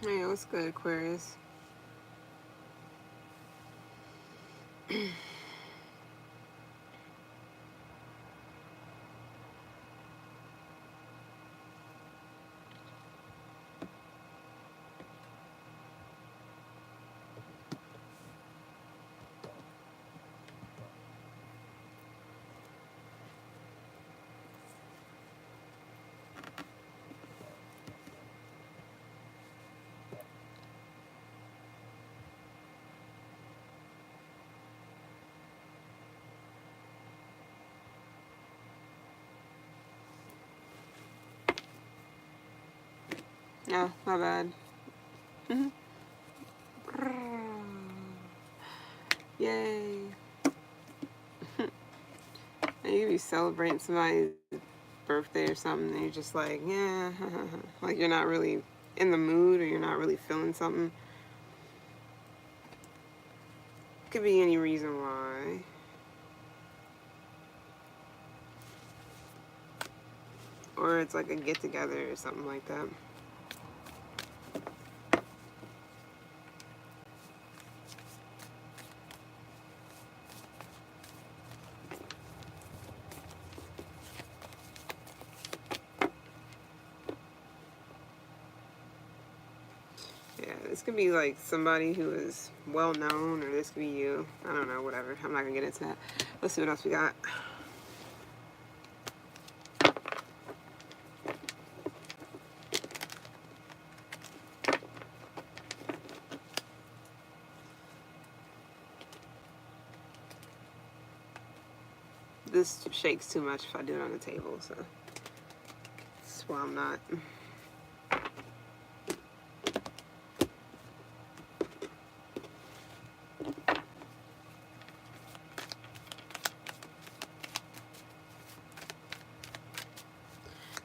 Hey, what's good, Aquarius? Yeah, my bad. Yay. And you be celebrating somebody's birthday or something, and you're just like, yeah, like you're not really in the mood or you're not really feeling something. Could be any reason why. Or it's like a get together or something like that. Yeah, this could be like somebody who is well known, or this could be you. I don't know, whatever. I'm not gonna get into that. Let's see what else we got. This shakes too much if I do it on the table, so that's why I'm not.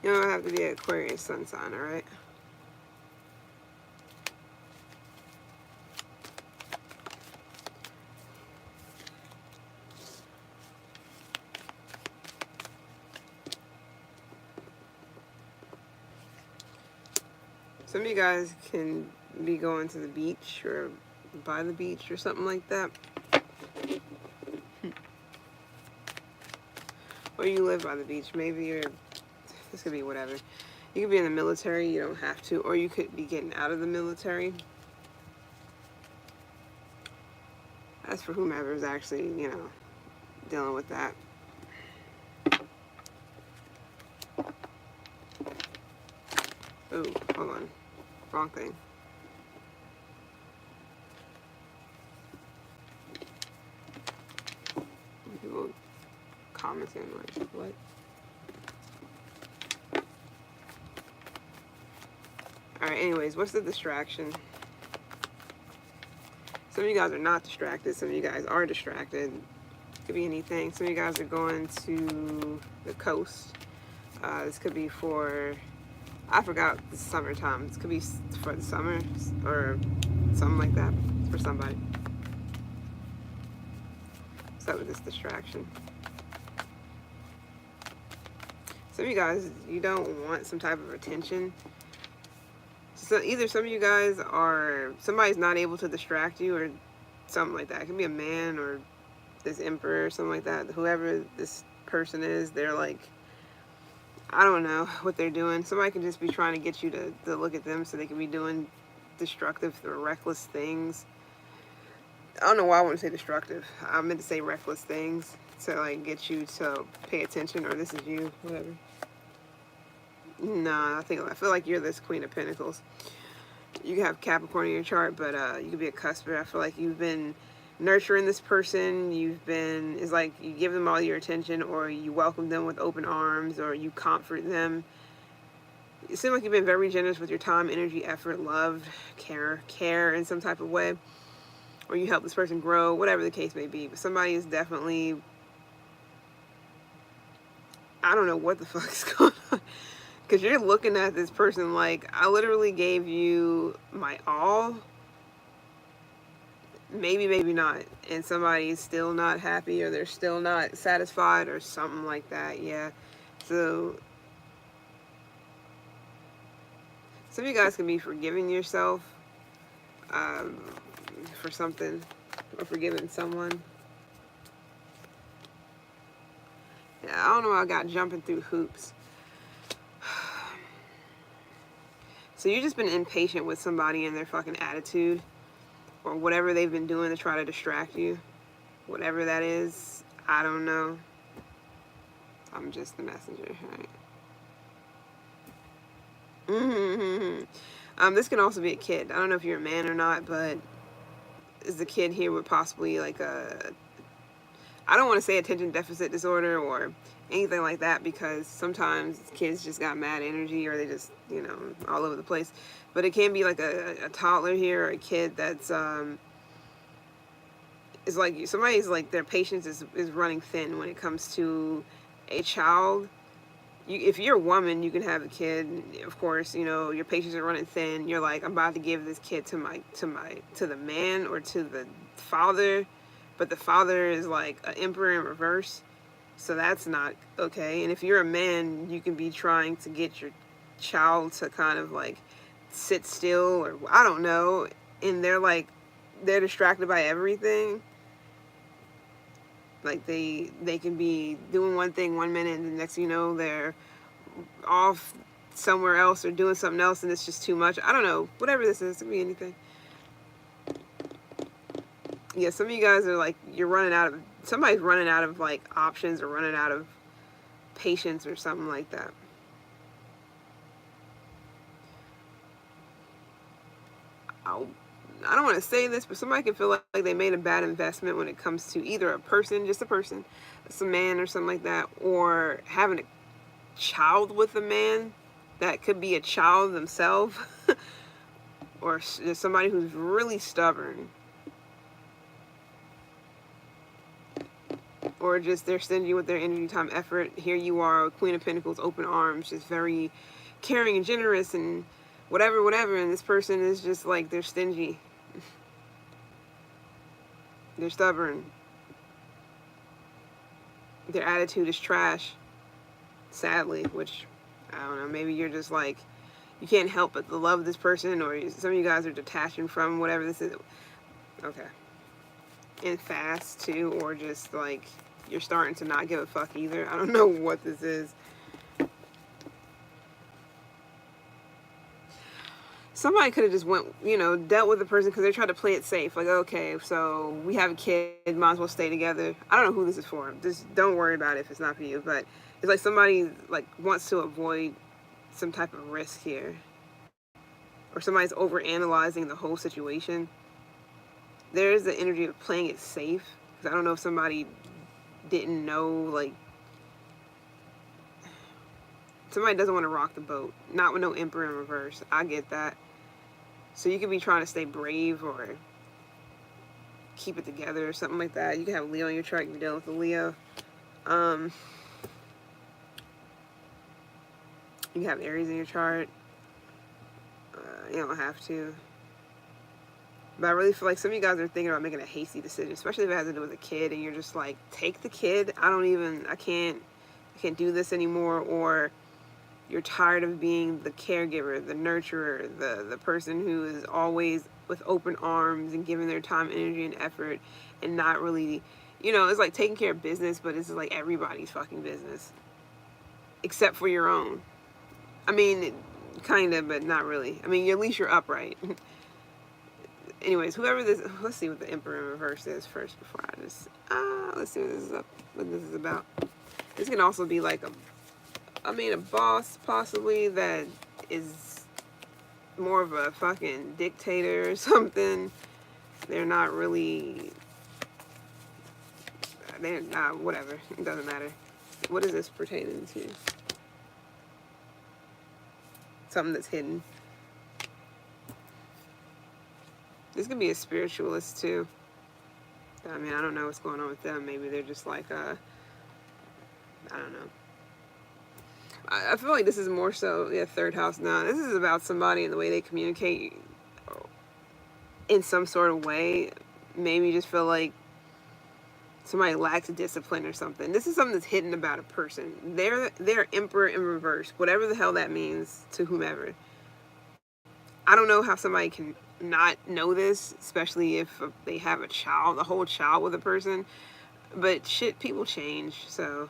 You don't have to be an Aquarius sun sign, alright? Some of you guys can be going to the beach or by the beach or something like that. Or you live by the beach. Maybe you're, this could be whatever. You could be in the military, you don't have to. Or you could be getting out of the military. That's for whomever is actually, dealing with that. Oh, hold on. Wrong thing. People commenting like, what? Alright, anyways, what's the distraction? Some of you guys are not distracted. Some of you guys are distracted. Could be anything. Some of you guys are going to the coast. This could be for, I forgot, the summertime. This could be for the summer or something like that for somebody. What's up with this distraction? Some of you guys, you don't want some type of attention. So either some of you guys are, somebody's not able to distract you or something like that. It could be a man or this emperor or something like that. Whoever this person is, they're like, I don't know what they're doing. Somebody can just be trying to get you to look at them so they can be doing destructive or reckless things. I don't know why I want to say destructive. I meant to say reckless things to like get you to pay attention, or this is you, whatever. Nah, I feel like you're this Queen of Pentacles. You can have Capricorn in your chart, but you could be a cusper. I feel like you've been nurturing this person. It's like you give them all your attention, or you welcome them with open arms, or you comfort them. It seems like you've been very generous with your time, energy, effort, love, care in some type of way, or you help this person grow, whatever the case may be. But somebody is definitely, I don't know what the fuck is going on. Because you're looking at this person like, I literally gave you my all. Maybe, maybe not. And somebody's still not happy, or they're still not satisfied, or something like that. Yeah. So Some of you guys can be forgiving yourself for something, or forgiving someone. Yeah, I don't know, I got jumping through hoops. So you've just been impatient with somebody and their fucking attitude, or whatever they've been doing to try to distract you. Whatever that is, I don't know. I'm just the messenger, right? This can also be a kid. I don't know if you're a man or not, but is the kid here with possibly like I don't want to say attention deficit disorder or anything like that, because sometimes kids just got mad energy, or they just, you know, all over the place. But it can be like a toddler here, or a kid that's is like, somebody's like, their patience is running thin when it comes to a child. If you're a woman, you can have a kid, of course, you know, your patience are running thin. You're like, I'm about to give this kid to the man or to the father, but the father is like an emperor in reverse. So that's not okay. And if you're a man, you can be trying to get your child to kind of like sit still, or I don't know, and they're distracted by everything. Like they can be doing one thing one minute, and the next thing you know, they're off somewhere else or doing something else, and it's just too much. I don't know. Whatever this is, it could be anything. Yeah, some of you guys are like, somebody's running out of like options, or running out of patience or something like that. I don't want to say this, but somebody can feel like they made a bad investment when it comes to either a person, just a person, some man or something like that, or having a child with a man that could be a child themselves, or just somebody who's really stubborn, or just they're stingy with their energy, time, effort. Here you are, Queen of Pentacles, open arms, just very caring and generous and whatever, and this person is just like, they're stingy. They're stubborn. Their attitude is trash, sadly, which, I don't know, maybe you're just like, you can't help but to love this person, or some of you guys are detaching from whatever this is. Okay. And fast, too, or just like, you're starting to not give a fuck either. I don't know what this is. Somebody could have just went, you know, dealt with the person because they tried to play it safe. Like, okay, so we have a kid, might as well stay together. I don't know who this is for. Just don't worry about it if it's not for you. But it's like somebody like wants to avoid some type of risk here. Or somebody's overanalyzing the whole situation. There is the energy of playing it safe. Because I don't know if somebody didn't know, like, somebody doesn't want to rock the boat. Not with no emperor in reverse. I get that. So you could be trying to stay brave or keep it together or something like that. You can have Leo in your chart. You can deal with the Leo. You can have Aries in your chart. You don't have to. But I really feel like some of you guys are thinking about making a hasty decision, especially if it has to do with a kid, and you're just like, take the kid. I can't do this anymore. Or you're tired of being the caregiver, the nurturer, the person who is always with open arms and giving their time, energy, and effort, and not really, you know, it's like taking care of business, but it's like everybody's fucking business. Except for your own. I mean, kind of, but not really. I mean, at least you're upright. Anyways, whoever this, let's see what the Emperor in reverse is first before I just, let's see what this is about. This can also be like a boss possibly that is more of a fucking dictator or something. They're not really, they're not, whatever, it doesn't matter. What is this pertaining to? Something that's hidden. This could be a spiritualist too. I mean, I don't know what's going on with them. Maybe they're just like, I don't know. I feel like this is more so, yeah, third house. No, this is about somebody and the way they communicate in some sort of way. Maybe you just feel like somebody lacks discipline or something. This is something that's hidden about a person. They're emperor in reverse, whatever the hell that means to whomever. I don't know how somebody can not know this, especially if they have a child, a whole child with a person. But shit, people change. So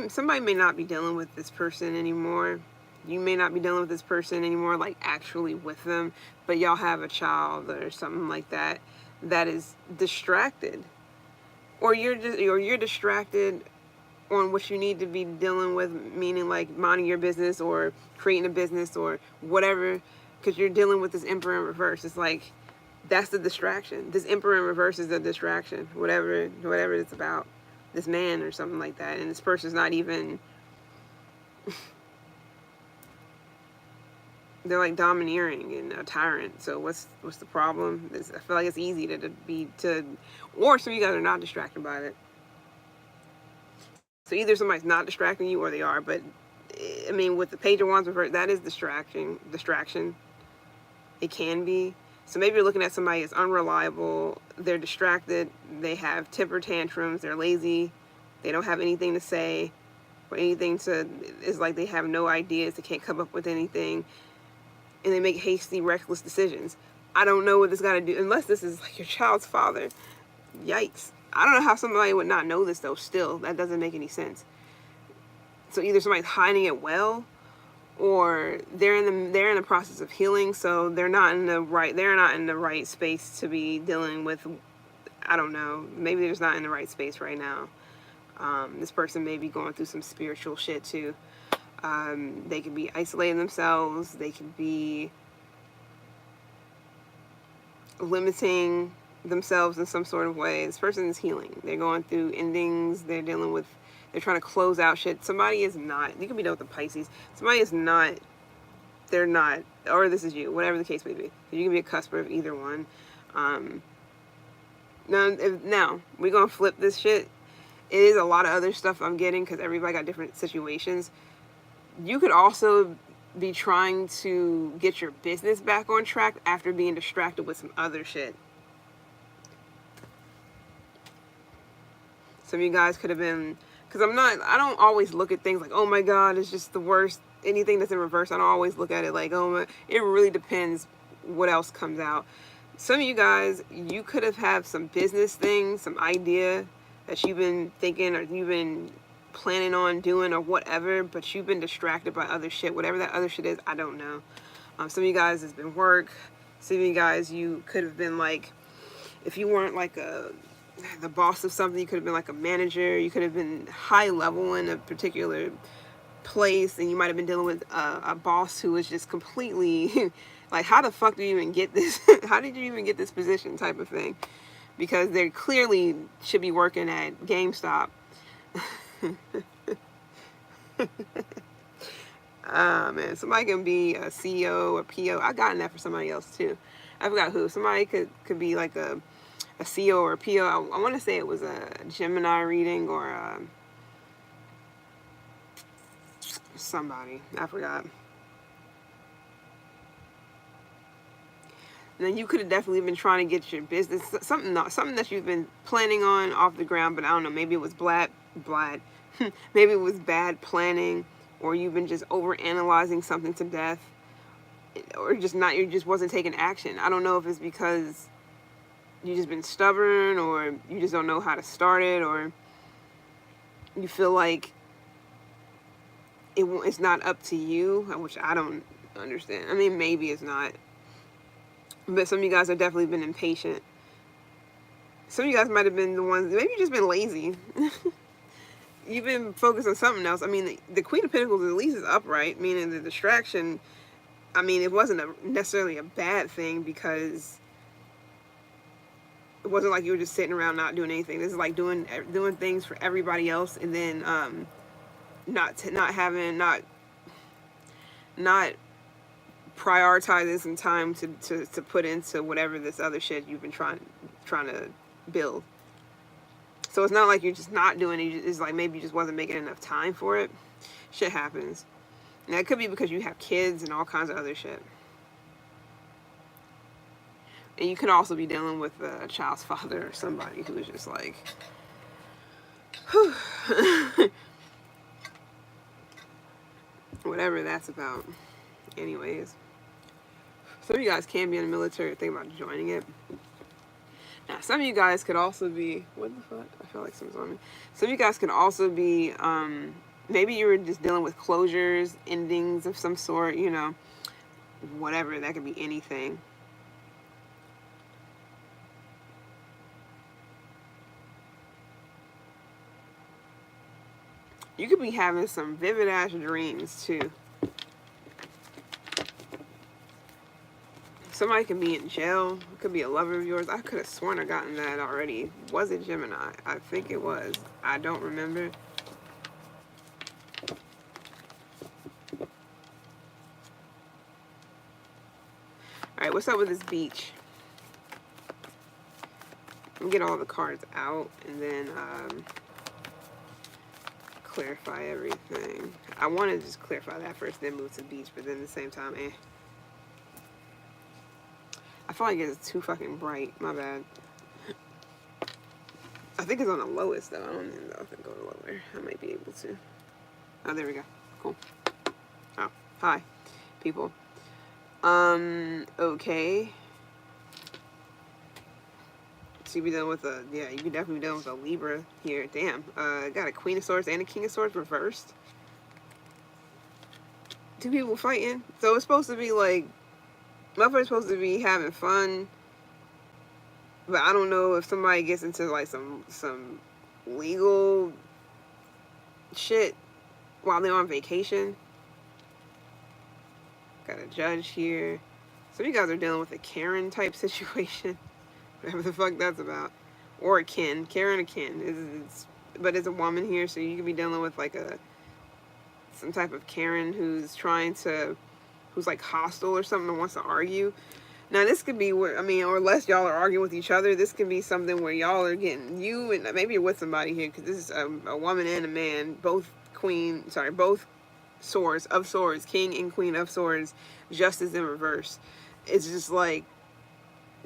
somebody may not be dealing with this person anymore. You may not be dealing with this person anymore, like actually with them, but y'all have a child or something like that that is distracted, or you're distracted on what you need to be dealing with, meaning like minding your business or creating a business or whatever, because you're dealing with this emperor in reverse. It's like that's the distraction. This emperor in reverse is the distraction. Whatever it's about, this man or something like that, and this person's not even. They're like domineering and a tyrant. So what's the problem? I feel like it's easy or some of you guys are not distracted by it. So either somebody's not distracting you or they are. But I mean, with the Page of Wands reversed, that is distraction. It can be. So maybe you're looking at somebody that's unreliable. They're distracted. They have temper tantrums. They're lazy. They don't have anything to say or anything to. It's like they have no ideas. They can't come up with anything. And they make hasty, reckless decisions. I don't know what this got to do, unless this is like your child's father. Yikes. I don't know how somebody would not know this, though, still. That doesn't make any sense. So either somebody's hiding it well, or they're in the process of healing, so they're not in the right space to be dealing with, I don't know, maybe they're just not in the right space right now. This person may be going through some spiritual shit, too. They could be isolating themselves. They could be limiting themselves in some sort of way. This person is healing. They're going through endings. They're trying to close out shit. Somebody is not. You can be done with the Pisces. Somebody is not. They're not. Or this is you. Whatever the case may be. You can be a cusper of either one. Now we're going to flip this shit. It is a lot of other stuff I'm getting because everybody got different situations. You could also be trying to get your business back on track after being distracted with some other shit. Some of you guys could have been, because I don't always look at things like, oh my God, it's just the worst. Anything that's in reverse, I don't always look at it like, oh my, it really depends what else comes out. Some of you guys, you could have had some business thing, some idea that you've been thinking or you've been planning on doing or whatever, but you've been distracted by other shit. Whatever that other shit is, I don't know. Some of you guys has been work. Some of you guys, you could have been like, if you weren't like the boss of something, you could have been like a manager. You could have been high level in a particular place, and you might have been dealing with a boss who was just completely like, how the fuck do you even get this? How did you even get this position type of thing? Because they clearly should be working at GameStop. Man, somebody can be a CEO or PO. I gotten that for somebody else too. I forgot who. Somebody could be like a CEO or a PO. I want to say it was a Gemini reading or somebody. I forgot. And then you could have definitely been trying to get your business, something that you've been planning on off the ground, but I don't know, maybe it was maybe it was bad planning, or you've been just over analyzing something to death, or you just wasn't taking action. I don't know if it's because you just been stubborn, or you just don't know how to start it, or you feel like it's not up to you, which I don't understand. I mean, maybe it's not. But some of you guys have definitely been impatient. Some of you guys might have been the ones, maybe you've just been lazy. You've been focused on something else. I mean, the Queen of Pentacles at least is upright, meaning the distraction, I mean, it wasn't necessarily a bad thing, because it wasn't like you were just sitting around not doing anything. This is like doing things for everybody else, and then not prioritizing some time to put into whatever this other shit you've been trying to build. So it's not like you're just not doing it. It's like maybe you just wasn't making enough time for it. Shit happens. And that could be because you have kids and all kinds of other shit. And you could also be dealing with a child's father or somebody who is just like, whew. Whatever that's about. Anyways, some of you guys can be in the military or think about joining it. Now, some of you guys could also be, what the fuck? I feel like something's on me. Some of you guys could also be, maybe you were just dealing with closures, endings of some sort, you know, whatever. That could be anything. You could be having some vivid ass dreams too. Somebody could be in jail. It could be a lover of yours. I could have sworn I gotten that already. Was it Gemini? I think it was. I don't remember. Alright, what's up with this beach? Let me get all the cards out and then clarify everything. I want to just clarify that first, then move to the beach, but then at the same time, I feel like it's too fucking bright. My bad. I think it's on the lowest though. I don't even know if I can go lower. I might be able to. Oh, there we go. Cool. Oh, hi, people. Okay. So you be dealing with a, yeah, you can definitely be dealing with a Libra here. Damn. Got a Queen of Swords and a King of Swords reversed. Two people fighting. So it's supposed to be like, motherfucker's supposed to be having fun. But I don't know if somebody gets into like some legal shit while they're on vacation. Got a judge here. So you guys are dealing with a Karen type situation. Whatever the fuck that's about. Or a kin. Karen or kin. But it's a woman here, so you could be dealing with like some type of Karen who's who's like hostile or something and wants to argue. Now this could be where, I mean, or unless y'all are arguing with each other, this could be something where y'all are getting, you and maybe you're with somebody here, because this is a woman and a man, both swords, of swords, king and queen of swords, justice in reverse. It's just like,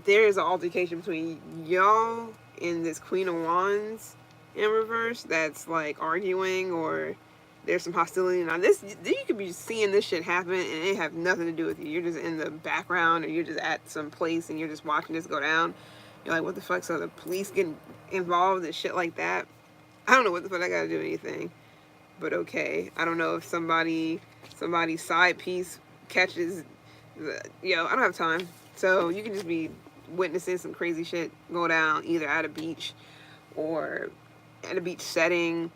there is an altercation between y'all and this Queen of Wands in reverse that's like arguing, or there's some hostility. Now this, you could be seeing this shit happen and it have nothing to do with you. You're just in the background, or you're just at some place and you're just watching this go down. You're like, what the fuck? So the police getting involved and shit like that. I don't know what the fuck I gotta do anything. But okay. I don't know if somebody's side piece catches I don't have time. So you can just be witnessing some crazy shit go down either at a beach or at a beach setting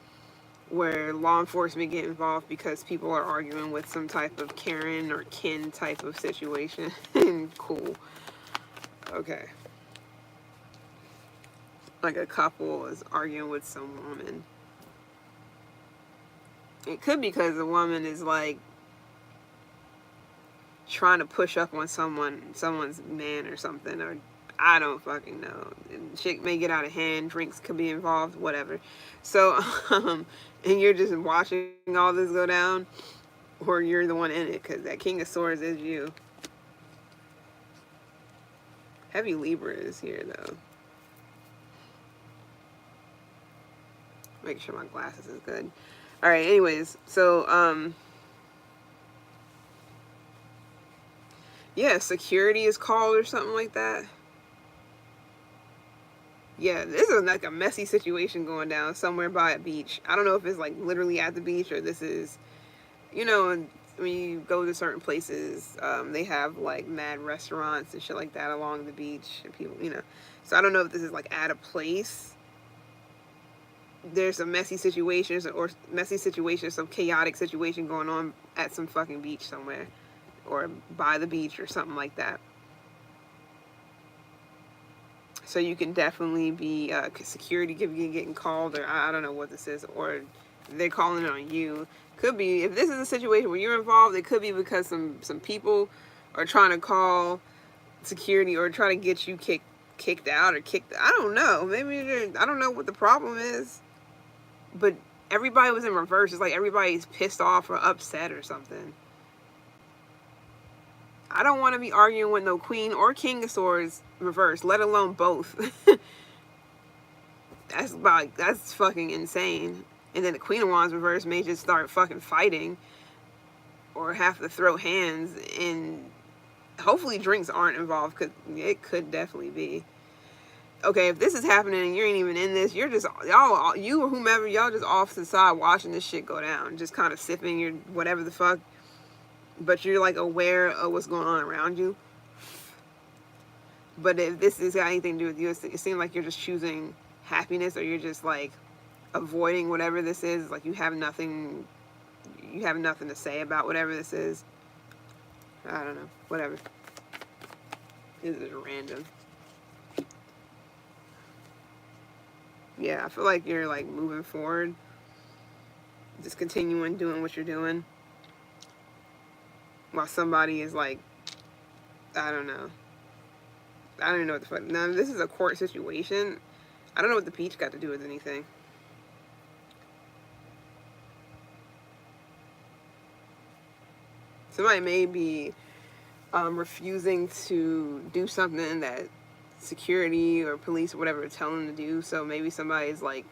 where law enforcement get involved because people are arguing with some type of Karen or kin type of situation. Cool. Okay. Like a couple is arguing with some woman. It could be because the woman is like trying to push up on someone's man or something, or I don't fucking know. Shit may get out of hand, drinks could be involved, whatever. So, and you're just watching all this go down, or you're the one in it, because that King of Swords is you. Heavy Libra is here, though. Making sure my glasses is good. Alright, anyways, so, yeah, security is called or something like that. Yeah, this is like a messy situation going down somewhere by a beach. I don't know if it's like literally at the beach or this is, you know, when you go to certain places, they have like mad restaurants and shit like that along the beach. And people, you know. So I don't know if this is like at a place. There's a messy situation some chaotic situation going on at some fucking beach somewhere. Or by the beach or something like that. So you can definitely be security getting called, or I don't know what this is, or they're calling it on you. Could be, if this is a situation where you're involved, it could be because some people are trying to call security or try to get you kicked out or kicked. I don't know. Maybe I don't know what the problem is, but everybody was in reverse. It's like everybody's pissed off or upset or something. I don't want to be arguing with no Queen or King of Swords reverse, let alone both. That's fucking insane. And then the Queen of Wands reverse may just start fucking fighting. or have to throw hands, and hopefully drinks aren't involved, because it could definitely be. Okay, if this is happening and you ain't even in this, you're just, y'all, you or whomever, y'all just off to the side watching this shit go down, just kind of sipping your whatever the fuck, but you're like aware of what's going on around you. But if this has got anything to do with you, it seems like you're just choosing happiness, or you're just like avoiding whatever this is. Like you have nothing to say about whatever this is. I don't know, whatever. This is random. Yeah, I feel like you're like moving forward, just continuing doing what you're doing, while somebody is like, I don't know. I don't even know what the fuck. Now, this is a court situation. I don't know what the peach got to do with anything. Somebody may be refusing to do something that security or police or whatever are telling them to do. So maybe somebody's like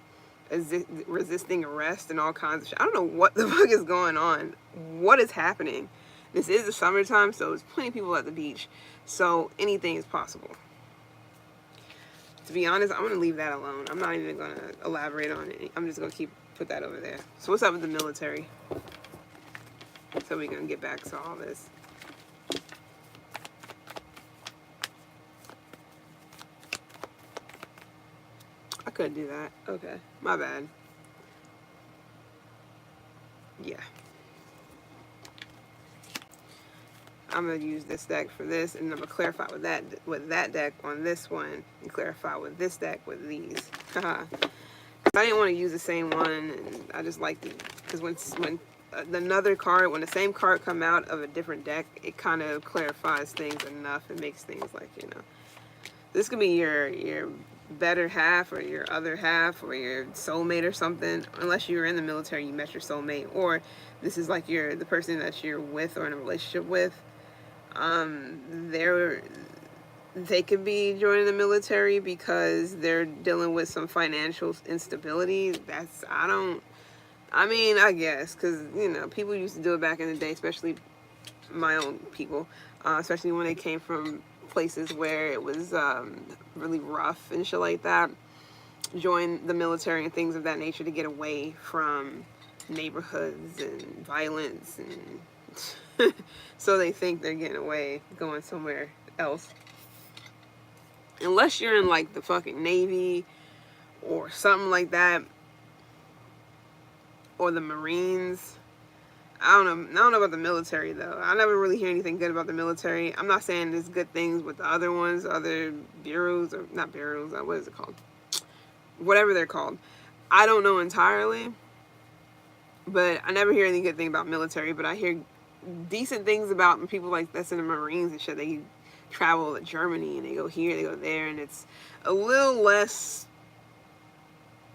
resisting arrest and all kinds of shit. I don't know what the fuck is going on. What is happening? This is the summertime, so there's plenty of people at the beach. So anything is possible. To be honest, I'm going to leave that alone. I'm not even going to elaborate on it. I'm just going to put that over there. So what's up with the military? So we're going to get back to all this. I couldn't do that. Okay, my bad. Yeah. I'm going to use this deck for this, and I'm going to clarify with that deck on this one, and clarify with this deck with these. Haha. I didn't want to use the same one, and I just like to, because when another card, when the same card come out of a different deck, it kind of clarifies things enough. It makes things like, you know, this could be your better half, or your other half, or your soulmate or something. Unless you're in the military, you met your soulmate, or this is like the person that you're with or in a relationship with. They could be joining the military because they're dealing with some financial instability. I guess, because, you know, people used to do it back in the day, especially my own people, especially when they came from places where it was really rough and shit like that. Join the military and things of that nature to get away from neighborhoods and violence, and so they think they're getting away, going somewhere else. Unless you're in like the fucking Navy or something like that, or the Marines. I don't know about the military though. I never really hear anything good about the military. I'm not saying there's good things with the other ones, other bureaus, or not bureaus, what is it called? Whatever they're called. I don't know entirely, but I never hear any good thing about military, but I hear decent things about people like that's in the Marines and shit. They travel to Germany and they go here, they go there, and it's a little less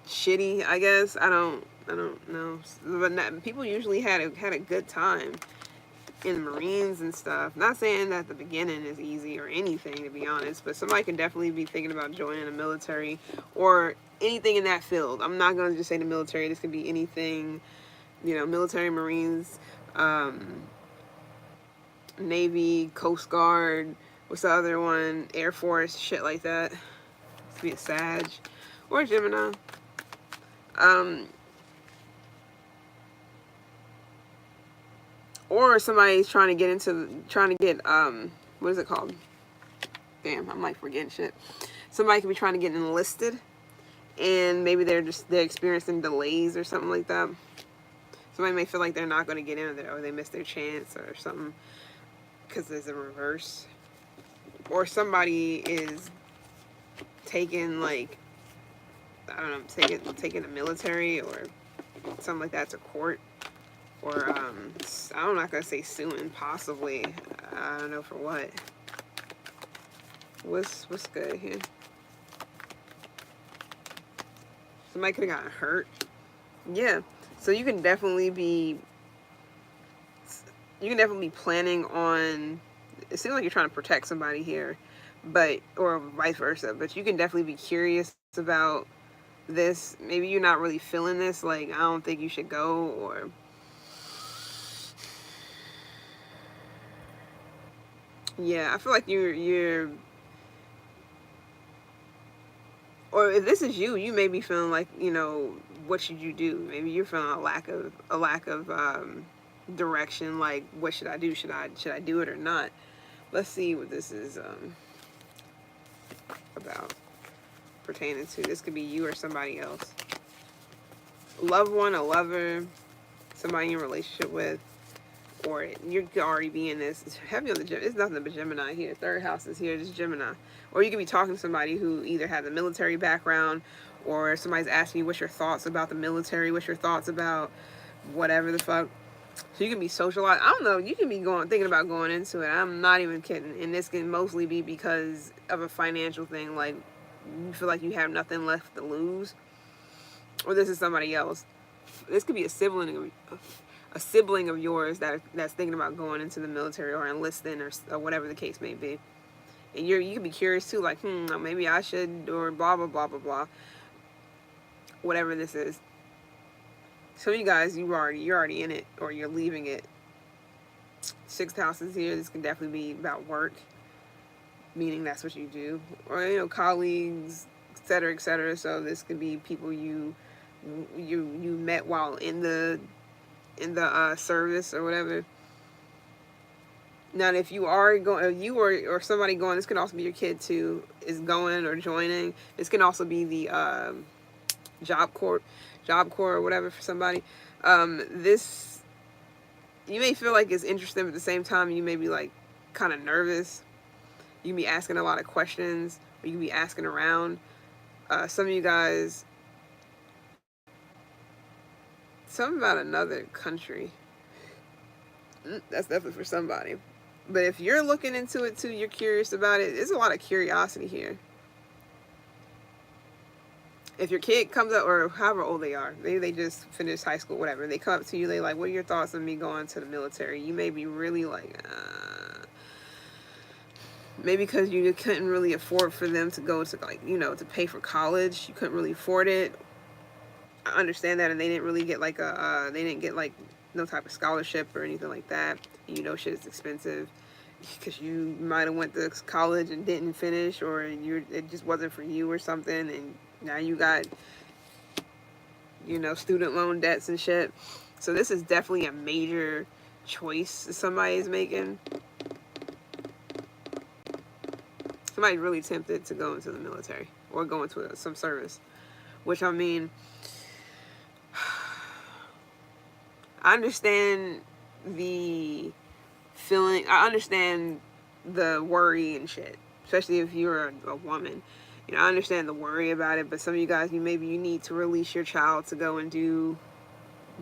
shitty, I guess. I don't know, but people usually had a good time in the Marines and stuff. Not saying that the beginning is easy or anything, to be honest, but somebody can definitely be thinking about joining the military or anything in that field. I'm not going to just say the military. This could be anything, you know, military, Marines, Navy, Coast Guard, what's the other one? Air Force, shit like that. This could be a Sag or a Gemini. Or somebody's trying to get, what is it called? Damn, I'm like forgetting shit. Somebody could be trying to get enlisted, and maybe they're experiencing delays or something like that. Somebody may feel like they're not going to get in there, or they missed their chance or something because there's a reverse. Or somebody is taking, like, I don't know, taking the military or something like that to court. Or, I'm not going to say suing, possibly. I don't know for what. What's good here? Somebody could have gotten hurt. Yeah. So you can definitely be planning on, it seems like you're trying to protect somebody here, but, or vice versa, but you can definitely be curious about this. Maybe you're not really feeling this, like, I don't think you should go, or Yeah, I feel like or if this is you, you may be feeling like, what should you do? Maybe you're feeling a lack of direction. Like, what should I do? Should I do it or not? Let's see what this is about pertaining to. This could be you or somebody else. A loved one, a lover, somebody you're in a relationship with, or you could already be in this. It's heavy on the Gemini. It's nothing but Gemini here. Third house is here, just Gemini. Or you could be talking to somebody who either has a military background, or somebody's asking you what's your thoughts about the military, what's your thoughts about whatever the fuck. So you can be socialized. I don't know. You can be thinking about going into it. I'm not even kidding. And this can mostly be because of a financial thing. Like, you feel like you have nothing left to lose, or this is somebody else. This could be a sibling of yours that's thinking about going into the military or enlisting or whatever the case may be. And you can be curious too, like, maybe I should, or blah blah blah blah blah. Whatever this is. Some of you guys, you're already in it, or you're leaving it. Sixth house is here. This can definitely be about work, meaning that's what you do, or colleagues, etc., etc. So this could be people you met while in the service or whatever. Now, if you are going, you or somebody going, this can also be your kid too, is going or joining. This can also be the job corps or whatever for somebody. This, you may feel like it's interesting, but at the same time, you may be like kind of nervous. You can be asking a lot of questions, or you can be asking around. Some of you guys, something about another country. That's definitely for somebody. But if you're looking into it too, you're curious about it, there's a lot of curiosity here. If your kid comes up, or however old they are, maybe they just finished high school, whatever, they come up to you, they like, what are your thoughts on me going to the military? You may be really like, maybe because you couldn't really afford for them to go to, like, to pay for college. You couldn't really afford it. I understand that, and they didn't really get like they didn't get like no type of scholarship or anything like that. Shit is expensive because you might have went to college and didn't finish, or it just wasn't for you or something, and now you got student loan debts and shit. So this is definitely a major choice that somebody is making. Somebody's really tempted to go into the military or go into some service, which, I mean, I understand the feeling. I understand the worry and shit, especially if you're a woman. I understand the worry about it, but some of you guys, maybe you need to release your child to go and do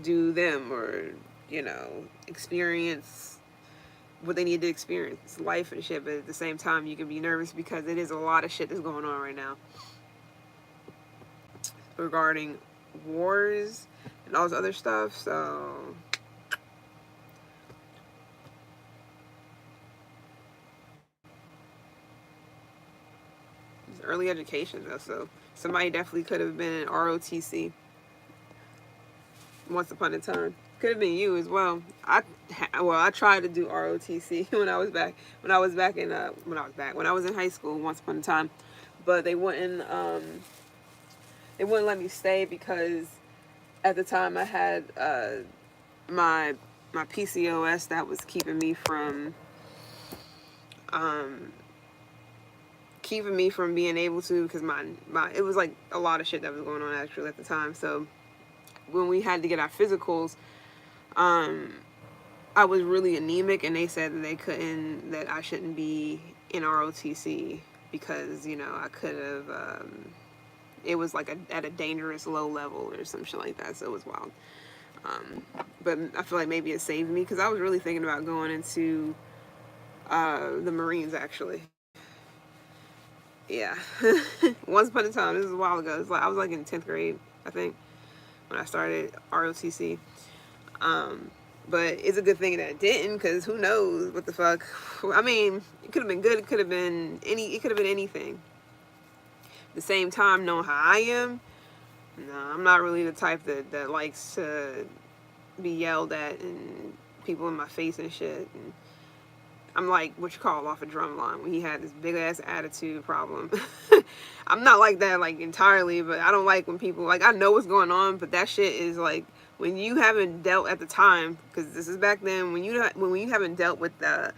them, or experience what they need to experience, life and shit. But at the same time, you can be nervous because it is a lot of shit that's going on right now regarding wars and all this other stuff. So it's early education though, so somebody definitely could have been in ROTC once upon a time. Could have been you as well. I tried to do ROTC when I was in high school once upon a time, but they wouldn't let me stay because at the time I had my PCOS that was keeping me from being able to, because it was like a lot of shit that was going on actually at the time. So when we had to get our physicals, I was really anemic, and they said that I shouldn't be in ROTC because I could have it was like at a dangerous low level or some shit like that. So it was wild. But I feel like maybe it saved me because I was really thinking about going into the Marines actually. Yeah. Once upon a time, this is a while ago. I was like in 10th grade, I think, when I started ROTC. But it's a good thing that it didn't, because who knows what the fuck. I mean, it could have been good. It could have been anything. At the same time, knowing how I am, no, I'm not really the type that likes to be yelled at and people in my face and shit. And I'm like what you call off a drum line when he had this big ass attitude problem. I'm not like that like entirely, but I don't like when people like I know what's going on, but that shit is like when you haven't dealt at the time, because this is back then when you haven't dealt with the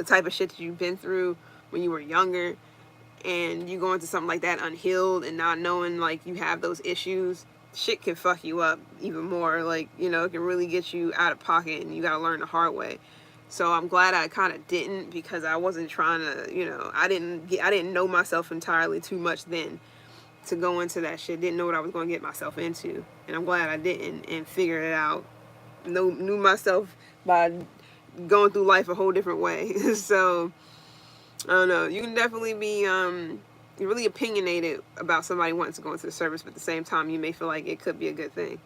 type of shit that you've been through when you were younger, and you go into something like that unhealed and not knowing like you have those issues, shit can fuck you up even more. Like, you know, it can really get you out of pocket and you gotta learn the hard way. So I'm glad I kind of didn't, because I wasn't trying to, you know, I didn't know myself entirely too much then to go into that shit. Didn't know what I was going to get myself into, and I'm glad I didn't and figured it out. Knew myself by going through life a whole different way. So I don't know. You can definitely be really opinionated about somebody wanting to go into the service, but at the same time, you may feel like it could be a good thing.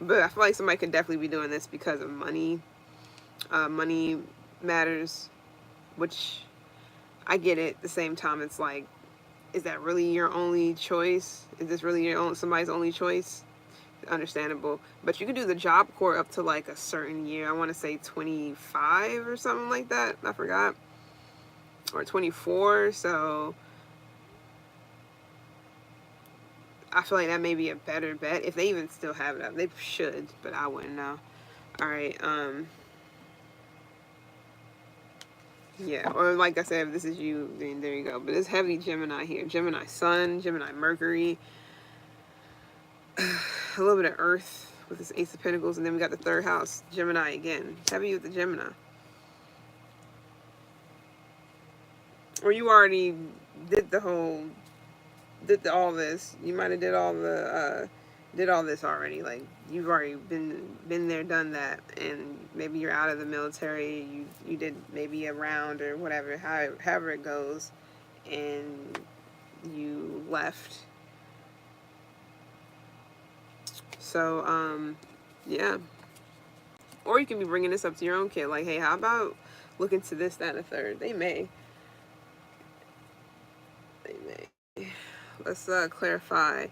But I feel like somebody could definitely be doing this because of money. Money matters, which I get it. At the same time, it's like, is that really your only choice? Is this really somebody's only choice? Understandable. But you can do the Job Corps up to like a certain year. I want to say 25 or something like that. I forgot. Or 24. So I feel like that may be a better bet. If they even still have it up. They should, but I wouldn't know. Alright, yeah, or like I said, if this is you, then there you go. But it's heavy Gemini here. Gemini Sun, Gemini Mercury. A little bit of Earth with this Ace of Pentacles, and then we got the third house, Gemini again. It's heavy with the Gemini. Or you already did all this. You might have did all this already. Like you've already been there, done that, and maybe you're out of the military. You did maybe a round or whatever, however it goes, and you left. So yeah. Or you can be bringing this up to your own kid, like, hey, how about look into this, that, and the third? They may. Let's clarify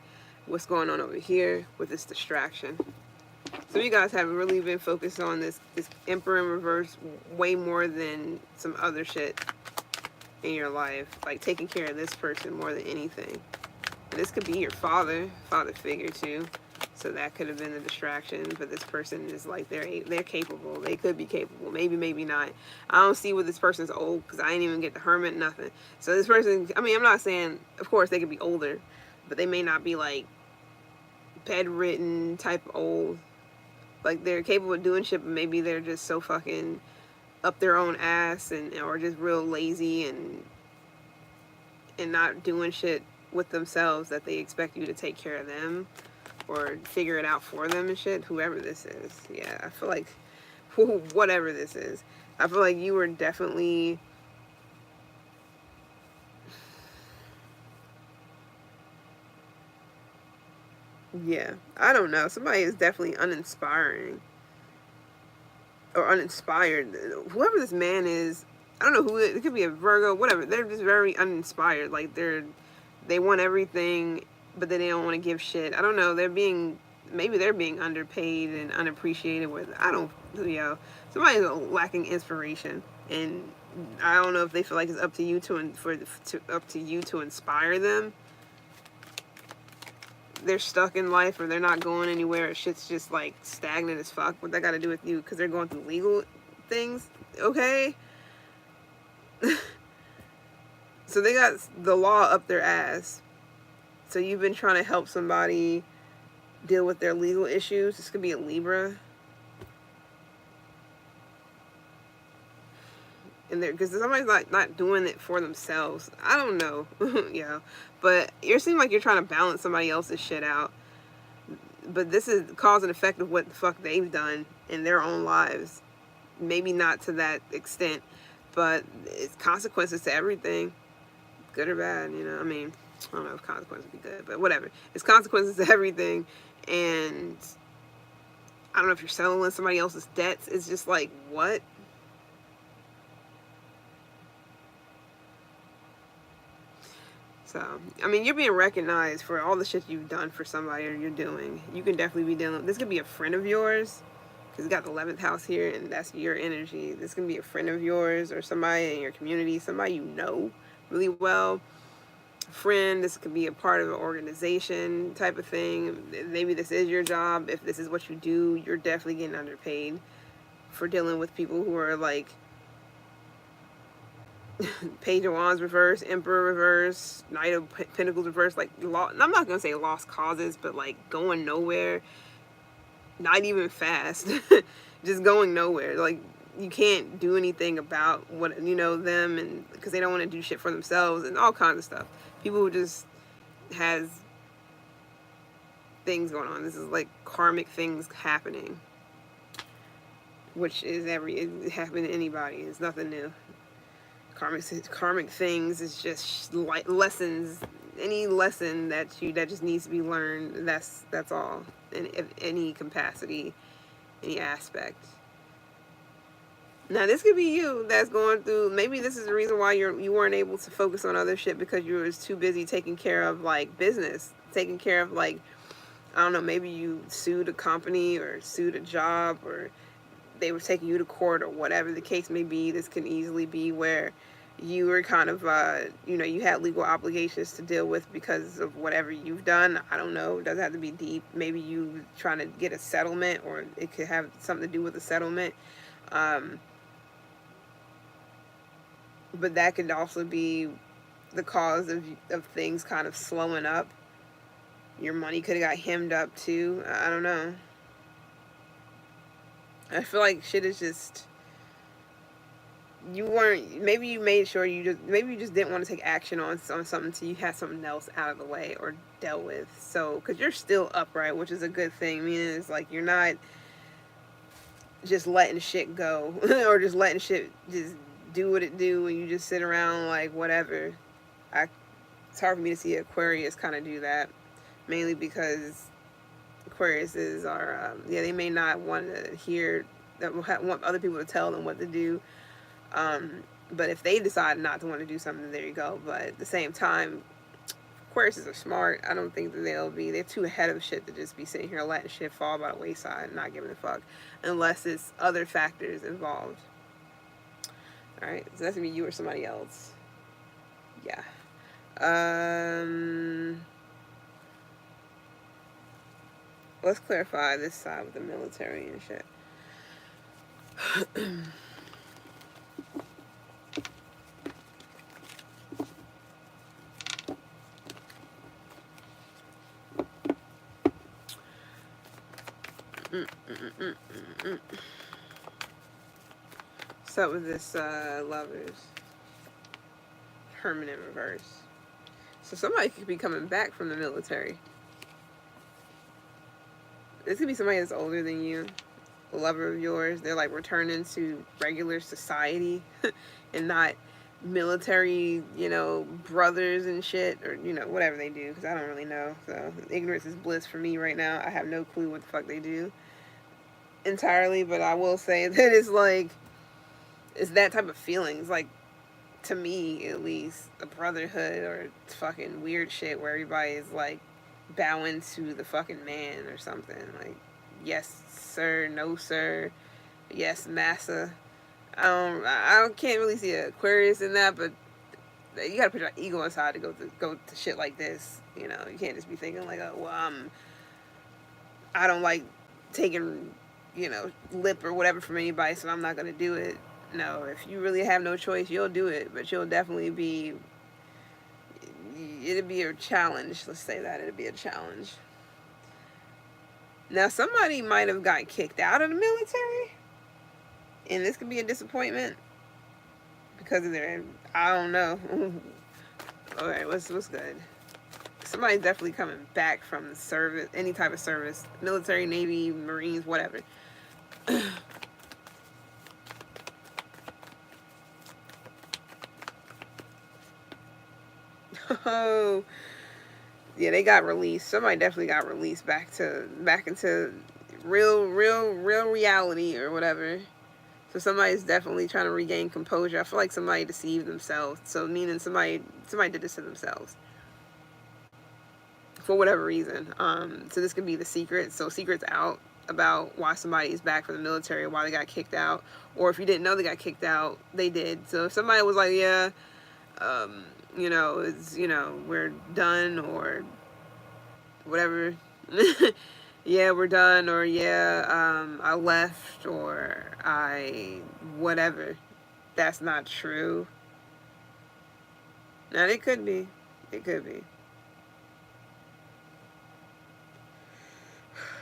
what's going on over here with this distraction. So you guys have really been focused on this Emperor in reverse way more than some other shit in your life, like taking care of this person more than anything. And this could be your father figure too. So that could have been the distraction, but this person is like, they're capable. They could be capable. Maybe not. I don't see what this person's old, because I ain't even get the Hermit, nothing. So this person, I mean, I'm not saying, of course, they could be older, but they may not be like bedridden type old. Like they're capable of doing shit, but maybe they're just so fucking up their own ass or just real lazy and not doing shit with themselves that they expect you to take care of them or figure it out for them and shit. Whoever this is, yeah, I feel like whatever this is, I feel like you were definitely yeah, I don't know, somebody is definitely uninspiring or uninspired. Whoever this man is, I don't know who it could be, a Virgo, whatever. They're just very uninspired. Like they want everything, but they don't want to give shit. I don't know. Maybe they're being underpaid and unappreciated. Somebody's lacking inspiration, and I don't know if they feel like it's up to you to inspire them. They're stuck in life, or they're not going anywhere. Shit's just like stagnant as fuck. What that got to do with you? Because they're going through legal things. Okay. So they got the law up their ass. So you've been trying to help somebody deal with their legal issues. This could be a Libra. And because somebody's not doing it for themselves. I don't know. Yeah. But you seem like you're trying to balance somebody else's shit out. But this is cause and effect of what the fuck they've done in their own lives. Maybe not to that extent, but it's consequences to everything. Good or bad, you know. I mean, I don't know if consequences would be good, but whatever. It's consequences to everything. And I don't know if you're settling somebody else's debts. It's just like, what? So, I mean, you're being recognized for all the shit you've done for somebody or you're doing. You can definitely be dealing. This could be a friend of yours. because you got the 11th house here, and that's your energy. This can be a friend of yours or somebody in your community, somebody you know really well. Friend, this could be a part of an organization type of thing. Maybe this is your job. If this is what you do, you're definitely getting underpaid for dealing with people who are like Page of Wands reverse, Emperor reverse, Knight of Pentacles reverse. Like, I'm not gonna say lost causes, but like going nowhere, not even fast, just going nowhere. Like, you can't do anything about what them, and because they don't want to do shit for themselves and all kinds of stuff. People who just has things going on. This is like karmic things happening, which is it happen to anybody. It's nothing new. Karmic things is just like lessons. Any lesson that just needs to be learned. That's all. In any capacity, any aspect. Now, this could be you that's going through, maybe this is the reason why you weren't able to focus on other shit, because you was too busy taking care of, like, business. Taking care of, like, I don't know, maybe you sued a company or sued a job, or they were taking you to court, or whatever the case may be. This can easily be where you were kind of, you had legal obligations to deal with because of whatever you've done. I don't know. It doesn't have to be deep. Maybe you trying to get a settlement, or it could have something to do with a settlement. But that could also be the cause of things kind of slowing up. Your money could have got hemmed up too. I don't know. I feel like shit is just, maybe you made sure maybe you just didn't want to take action on something until you had something else out of the way or dealt with. So, because you're still upright, which is a good thing. Meaning it's like you're not just letting shit go or just letting shit just do what it do and you just sit around like whatever. It's hard for me to see Aquarius kind of do that, mainly because Aquariuses are they may not want to hear that, want other people to tell them what to do, but if they decide not to want to do something, there you go. But at the same time, Aquariuses are smart. I don't think that they're too ahead of shit to just be sitting here letting shit fall by the wayside and not giving a fuck, unless it's other factors involved. Alright, so that's gonna be you or somebody else. Yeah. Let's clarify this side with the military and shit. What's up with this lovers? Hermit in reverse. So somebody could be coming back from the military. This could be somebody that's older than you, a lover of yours. They're like returning to regular society and not military, brothers and shit, or, whatever they do, because I don't really know. So ignorance is bliss for me right now. I have no clue what the fuck they do entirely, but I will say that it's that type of feelings, like, to me at least, a brotherhood or fucking weird shit where everybody is like bowing to the fucking man or something, like, yes sir, no sir, yes massa. I can't really see an Aquarius in that, but you gotta put your ego aside to go to shit like this. You can't just be thinking like, oh well, I don't like taking lip or whatever from anybody, so I'm not gonna do it. No, if you really have no choice, you'll do it, but it'll be a challenge. Let's say that it'll be a challenge. Now, somebody might have got kicked out of the military, and this could be a disappointment because of their, I don't know. All right, what's good? Somebody's definitely coming back from service, any type of service, military, Navy, Marines, whatever. Oh, yeah, they got released. Somebody definitely got released back into real reality or whatever. So somebody's definitely trying to regain composure. I feel like somebody deceived themselves. So meaning somebody did this to themselves for whatever reason. So this could be the secret. So secret's out. about why somebody is back from the military, why they got kicked out, or if you didn't know they got kicked out, they did. So if somebody was like, yeah, it's, we're done or whatever. Yeah, we're done, or yeah, I left, or I whatever. That's not true. Now it could be. It could be.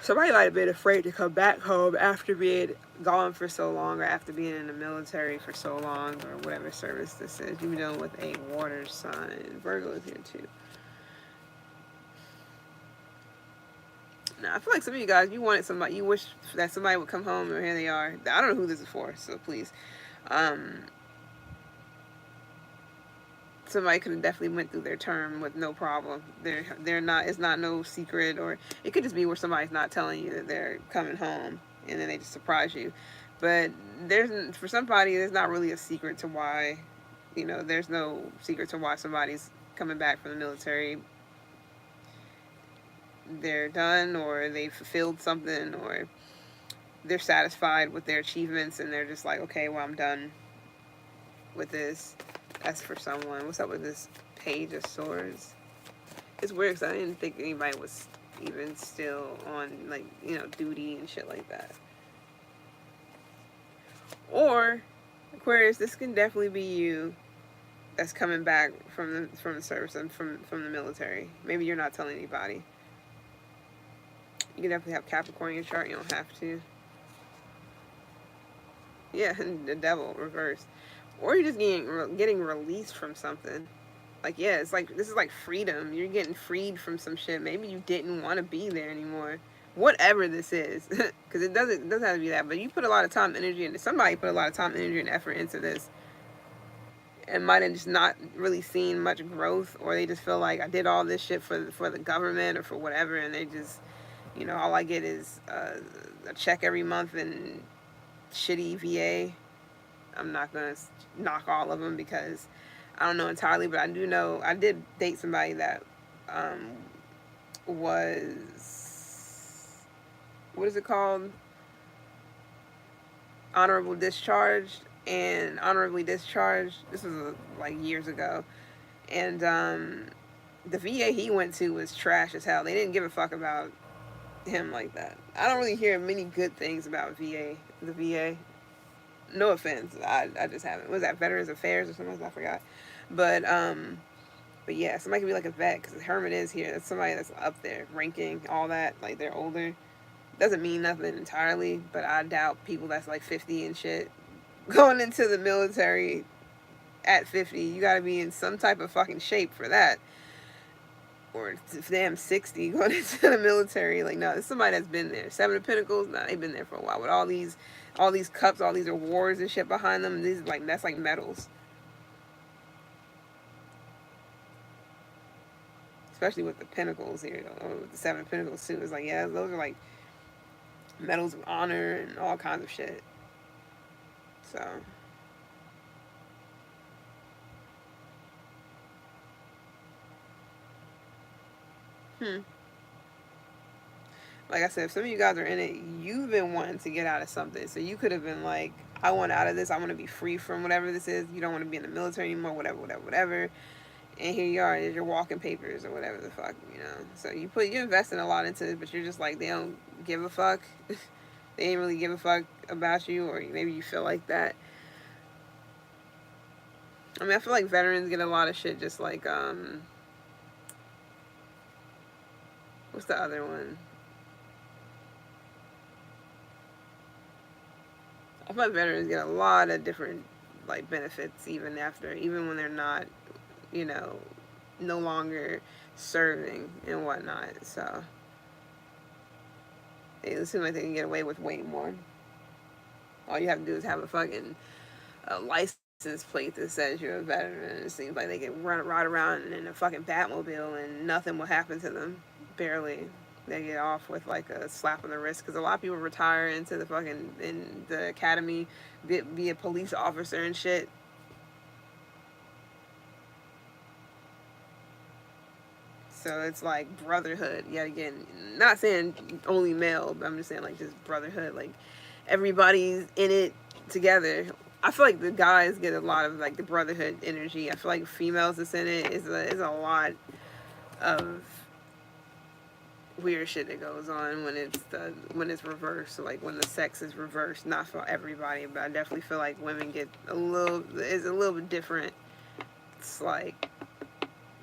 Somebody might have been afraid to come back home after being gone for so long, or after being in the military for so long, or whatever service this is. You're dealing with a water sign. Virgo is here too. Now, I feel like some of you guys, you wanted somebody, you wish that somebody would come home, and here they are. I don't know who this is for, so please. Um, Somebody could have definitely went through their term with no problem. They're not. It's not no secret, or it could just be where somebody's not telling you that they're coming home, and then they just surprise you. But there's for somebody, there's not really a secret to why. There's no secret to why somebody's coming back from the military. They're done, or they fulfilled something, or they're satisfied with their achievements, and they're just like, okay, well, I'm done with this. That's for someone. What's up with this Page of Swords? It's weird because I didn't think anybody was even still on, like, duty and shit like that. Or, Aquarius, this can definitely be you that's coming back from the service and from the military. Maybe you're not telling anybody. You can definitely have Capricorn in your chart. You don't have to. Yeah, and the Devil reversed. Or you're just getting released from something. Like, yeah, it's like, this is like freedom. You're getting freed from some shit. Maybe you didn't want to be there anymore. Whatever this is. Because it doesn't have to be that. But you put a lot of time, energy into, somebody put a lot of time, energy, and effort into this. And might have just not really seen much growth. Or they just feel like, I did all this shit for the government or for whatever. And they just, all I get is a check every month and shitty VA. I'm not going to knock all of them because I don't know entirely, but I do know I did date somebody that was, what is it called? Honorable discharged and honorably discharged. This was like years ago. And the VA he went to was trash as hell. They didn't give a fuck about him like that. I don't really hear many good things about the VA. No offense, I just haven't. Was that Veterans Affairs or something? I forgot. But yeah, somebody could be like a vet because Herman is here. That's somebody that's up there, ranking, all that. Like, they're older. Doesn't mean nothing entirely, but I doubt people that's like 50 and shit going into the military at 50. You gotta be in some type of fucking shape for that. Or damn 60 going into the military. Like, no, it's somebody that's been there. Seven of Pentacles, nah, they've been there for a while with all these cups, all these awards and shit behind them. These that's like medals. Especially with the Pentacles here, or with the Seven of Pentacles too. It's like, yeah, those are like medals of honor and all kinds of shit. So like I said, if some of you guys are in it, you've been wanting to get out of something. So you could have been like, I want out of this. I want to be free from whatever this is. You don't want to be in the military anymore, whatever. And here you are, there's your walking papers or whatever the fuck, So you investing a lot into it, but you're just like, they don't give a fuck. They ain't really give a fuck about you, or maybe you feel like that. I mean, I feel like veterans get a lot of shit just like, what's the other one? I feel like veterans get a lot of different, like, benefits even when they're not, no longer serving and whatnot. So it seems like they can get away with way more. All you have to do is have a fucking license plate that says you're a veteran. It seems like they can ride around in a fucking Batmobile and nothing will happen to them. Barely. They get off with like a slap on the wrist, because a lot of people retire into in the academy, be a police officer and shit. So it's like brotherhood yet again. Not saying only male, but I'm just saying like just brotherhood. Like everybody's in it together. I feel like the guys get a lot of like the brotherhood energy. I feel like females that's in it is a lot of weird shit that goes on when it's reversed. So like when the sex is reversed, not for everybody, but I definitely feel like women get a little bit different. It's like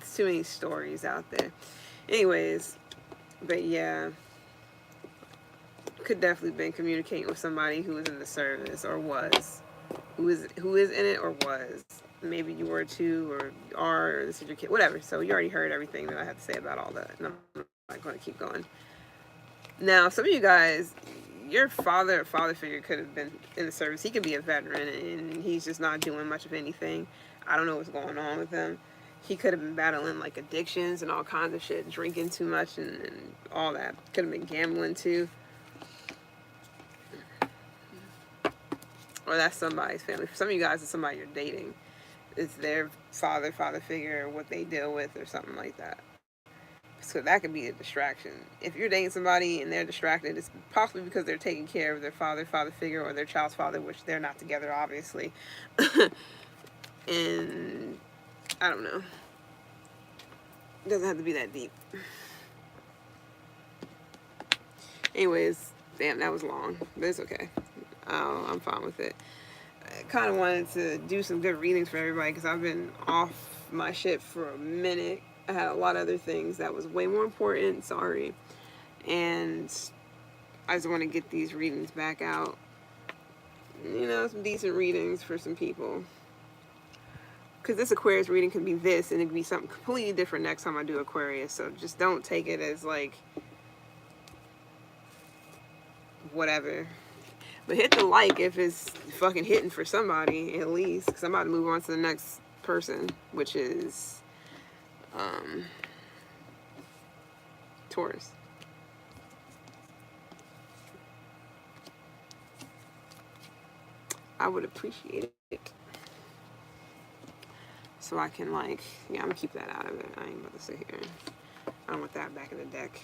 it's too many stories out there. Anyways, but yeah, could definitely been communicating with somebody who was in the service or was, who is in it or was. Maybe you were too, or are, or this is your kid, whatever. So you already heard everything that I have to say about all that, and I'm not going to keep going. Now, some of you guys, your father or father figure could have been in the service. He could be a veteran, and he's just not doing much of anything. I don't know what's going on with him. He could have been battling like addictions and all kinds of shit, drinking too much and all that. Could have been gambling too. Or that's somebody's family. For some of you guys, it's somebody you're dating. It's their father figure, or what they deal with, or something like that. So that could be a distraction. If you're dating somebody and they're distracted, it's possibly because they're taking care of their father figure, or their child's father, which they're not together, obviously. And I don't know. It doesn't have to be that deep. Anyways, damn, that was long, but it's okay. I'm fine with it. I kind of wanted to do some good readings for everybody because I've been off my shit for a minute. I had a lot of other things that was way more important, sorry. And I just want to get these readings back out. You know, some decent readings for some people. Because this Aquarius reading could be this, and it could be something completely different next time I do Aquarius. So just don't take it as like whatever. But hit the like if it's fucking hitting for somebody, at least. Because I'm about to move on to the next person, which is Taurus. I would appreciate it. So I can like, yeah, I'm gonna keep that out of it. I ain't about to sit here. I don't want that back in the deck.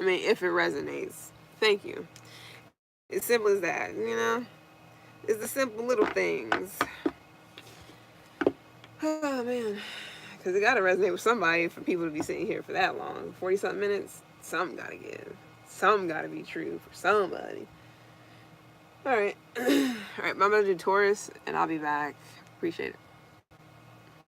I mean, if it resonates, thank you. It's simple as that, you know? It's the simple little things. Oh, man. Because it got to resonate with somebody for people to be sitting here for that long. 40-something minutes, something got to give. Something got to be true for somebody. All right. All right, I'm going to do Taurus, and I'll be back. Appreciate it.